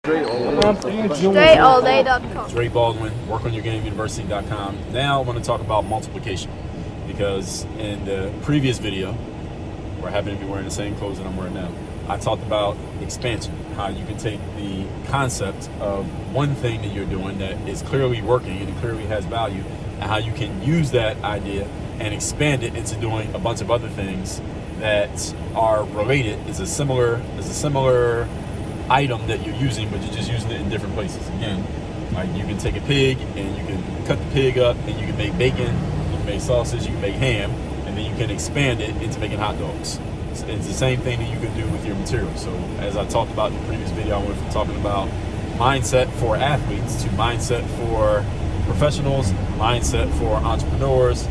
DreAllDay.com. Dre Baldwin, workonyourgameuniversity.com. Now I want to talk about multiplication, because in the previous video, where I happen to be wearing the same clothes that I'm wearing now, I talked about expansion, how you can take the concept of one thing that you're doing that is clearly working and it clearly has value, and how you can use that idea and expand it into doing a bunch of other things that are related. Is a similar item that you're using, but you're just using it in different places. Again, like you can take a pig and you can cut the pig up and you can make bacon, you can make sausage, you can make ham, and then you can expand it into making hot dogs. It's the same thing that you can do with your material. So as I talked about in the previous video, I went from talking about mindset for athletes to mindset for professionals, mindset for entrepreneurs,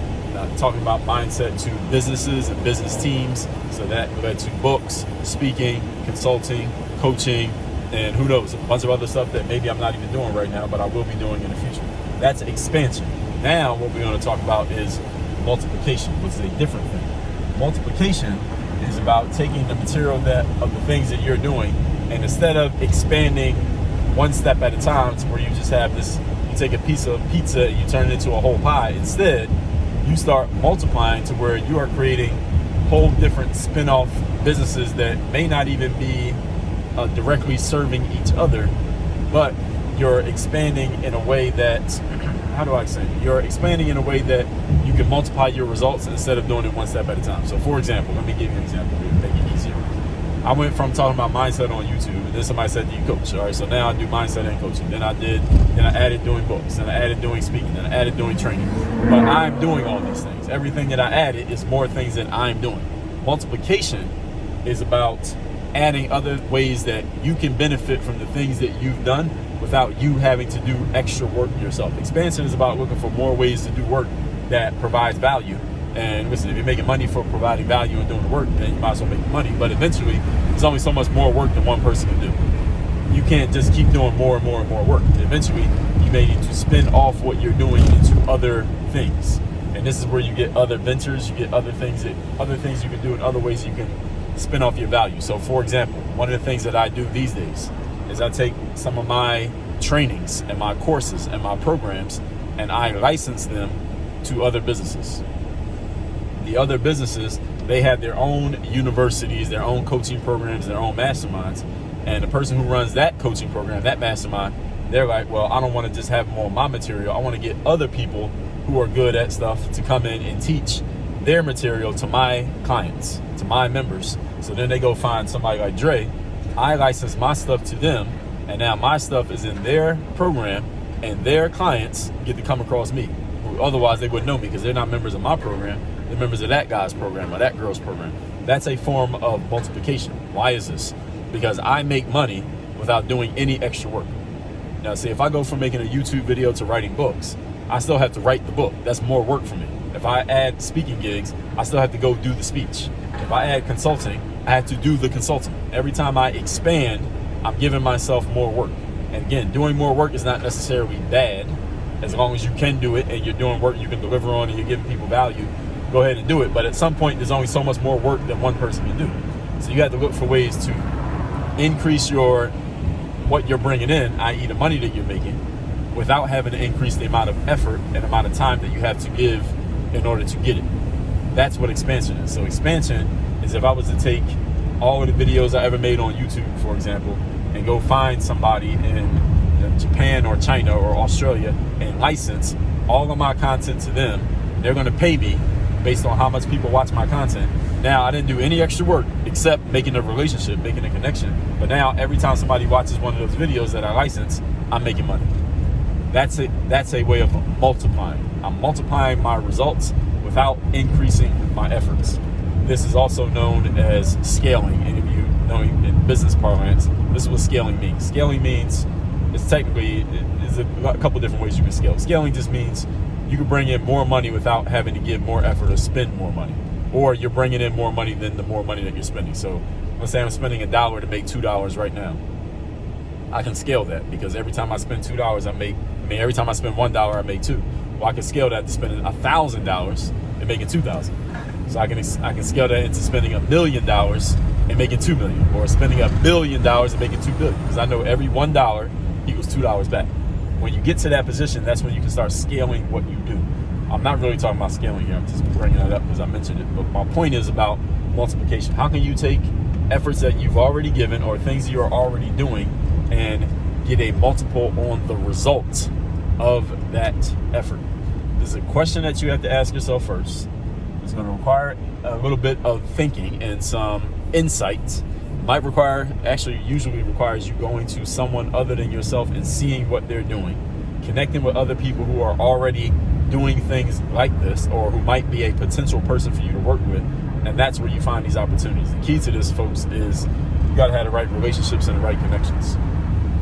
talking about mindset to businesses and business teams. So that led to books, speaking, consulting, coaching, and who knows, a bunch of other stuff that maybe I'm not even doing right now, but I will be doing in the future. That's expansion. Now what we're going to talk about is multiplication, which is a different thing. Multiplication is about taking the material of the things that you're doing, and instead of expanding one step at a time to where you just have this, you take a piece of pizza and you turn it into a whole pie. Instead, you start multiplying to where you are creating whole different spin-off businesses that may not even be directly serving each other, but you're expanding in a way that, you're expanding in a way that you can multiply your results instead of doing it one step at a time. So for example, let me give you an example to make it easier. I went from talking about mindset on YouTube, and then somebody said, do you coach? All right, so now I do mindset and coaching. Then I added doing books, then I added doing speaking, then I added doing training. But I'm doing all these things. Everything that I added is more things that I'm doing. Multiplication is about adding other ways that you can benefit from the things that you've done without you having to do extra work yourself. Expansion is about looking for more ways to do work that provides value. And listen, if you're making money for providing value and doing the work, then you might as well make money. But eventually, there's only so much more work than one person can do. You can't just keep doing more and more and more work. Eventually, you may need to spin off what you're doing into other things. And this is where you get other ventures, you get other things you can do, and other ways you can spin off your value. So for example, one of the things that I do these days is I take some of my trainings and my courses and my programs and I license them to other businesses. The other businesses, they have their own universities, their own coaching programs, their own masterminds. And the person who runs that coaching program, that mastermind, they're like, well, I don't want to just have more of my material. I want to get other people who are good at stuff to come in and teach their material to my clients, to my members. So then they go find somebody like Dre. I license my stuff to them, and now my stuff is in their program, and their clients get to come across me. Otherwise, they wouldn't know me because they're not members of my program. They're members of that guy's program or that girl's program. That's a form of multiplication. Why is this? Because I make money without doing any extra work. Now, see, if I go from making a YouTube video to writing books, I still have to write the book. That's more work for me. If I add speaking gigs, I still have to go do the speech. If I add consulting, I have to do the consulting. Every time I expand, I'm giving myself more work. And again, doing more work is not necessarily bad. As long as you can do it and you're doing work you can deliver on and you're giving people value, go ahead and do it. But at some point, there's only so much more work that one person can do. So you have to look for ways to increase what you're bringing in, i.e. the money that you're making, without having to increase the amount of effort and amount of time that you have to give in order to get it. That's what expansion is. So expansion is if I was to take all of the videos I ever made on YouTube, for example, and go find somebody in Japan or China or Australia and license all of my content to them, they're going to pay me based on how much people watch my content. Now, I didn't do any extra work except making a relationship, making a connection. But now every time somebody watches one of those videos that I license, I'm making money. That's a way of multiplying. I'm multiplying my results without increasing my efforts. This is also known as scaling. And if you know in business parlance, this is what scaling means. Scaling means there's a couple different ways you can scale. Scaling just means you can bring in more money without having to give more effort or spend more money. Or you're bringing in more money than the more money that you're spending. So let's say I'm spending $1 to make $2 right now. I can scale that because every time I spend $2, every time I spend $1, I make $2. Well, I can scale that to spending $1,000 and making $2,000. So I can scale that into spending $1 million and making $2 million, or spending $1 billion and making $2 billion. Because I know every $1 equals $2 back. When you get to that position, that's when you can start scaling what you do. I'm not really talking about scaling here. I'm just bringing that up because I mentioned it. But my point is about multiplication. How can you take efforts that you've already given or things you're already doing and get a multiple on the result of that effort? This is a question that you have to ask yourself first. It's going to require a little bit of thinking and some insight. Might require, actually usually requires you going to someone other than yourself and seeing what they're doing, connecting with other people who are already doing things like this, or who might be a potential person for you to work with. And that's where you find these opportunities. The key to this, folks, is you got to have the right relationships and the right connections.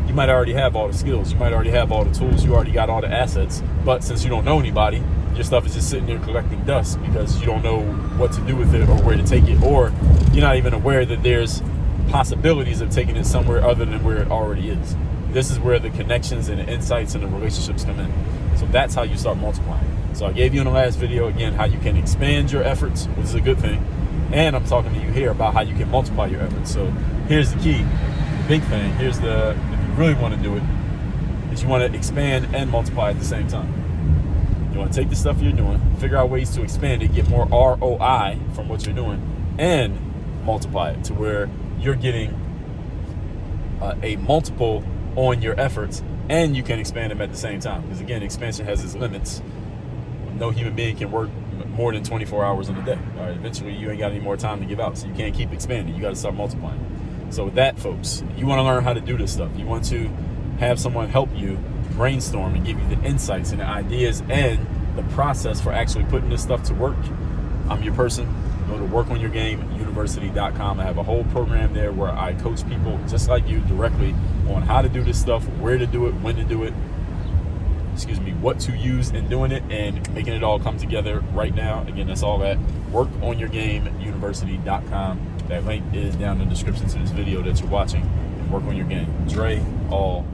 You might already have all the skills. You might already have all the tools. You already got all the assets. But since you don't know anybody, your stuff is just sitting there collecting dust because you don't know what to do with it or where to take it, or you're not even aware that there's possibilities of taking it somewhere other than where it already is. This is where the connections and the insights and the relationships come in. So that's how you start multiplying. So I gave you in the last video, again, how you can expand your efforts, which is a good thing. And I'm talking to you here about how you can multiply your efforts. So here's the key, the big thing. If you really want to do it, is you want to expand and multiply at the same time. You want to take the stuff you're doing, figure out ways to expand it, get more ROI from what you're doing, and multiply it to where you're getting a multiple on your efforts, and you can expand them at the same time. Because again, expansion has its limits. No human being can work more than 24 hours in a day. All right, eventually you ain't got any more time to give out, so you can't keep expanding. You got to start multiplying. So with that, folks, you want to learn how to do this stuff. You want to have someone help you brainstorm and give you the insights and the ideas and the process for actually putting this stuff to work. I'm your person. Go to workonyourgameuniversity.com. I have a whole program there where I coach people just like you directly on how to do this stuff, where to do it, when to do it, what to use in doing it, and making it all come together right now. Again, that's all at workonyourgameuniversity.com. That link is down in the description to this video that you're watching. And work on your game. Dre, all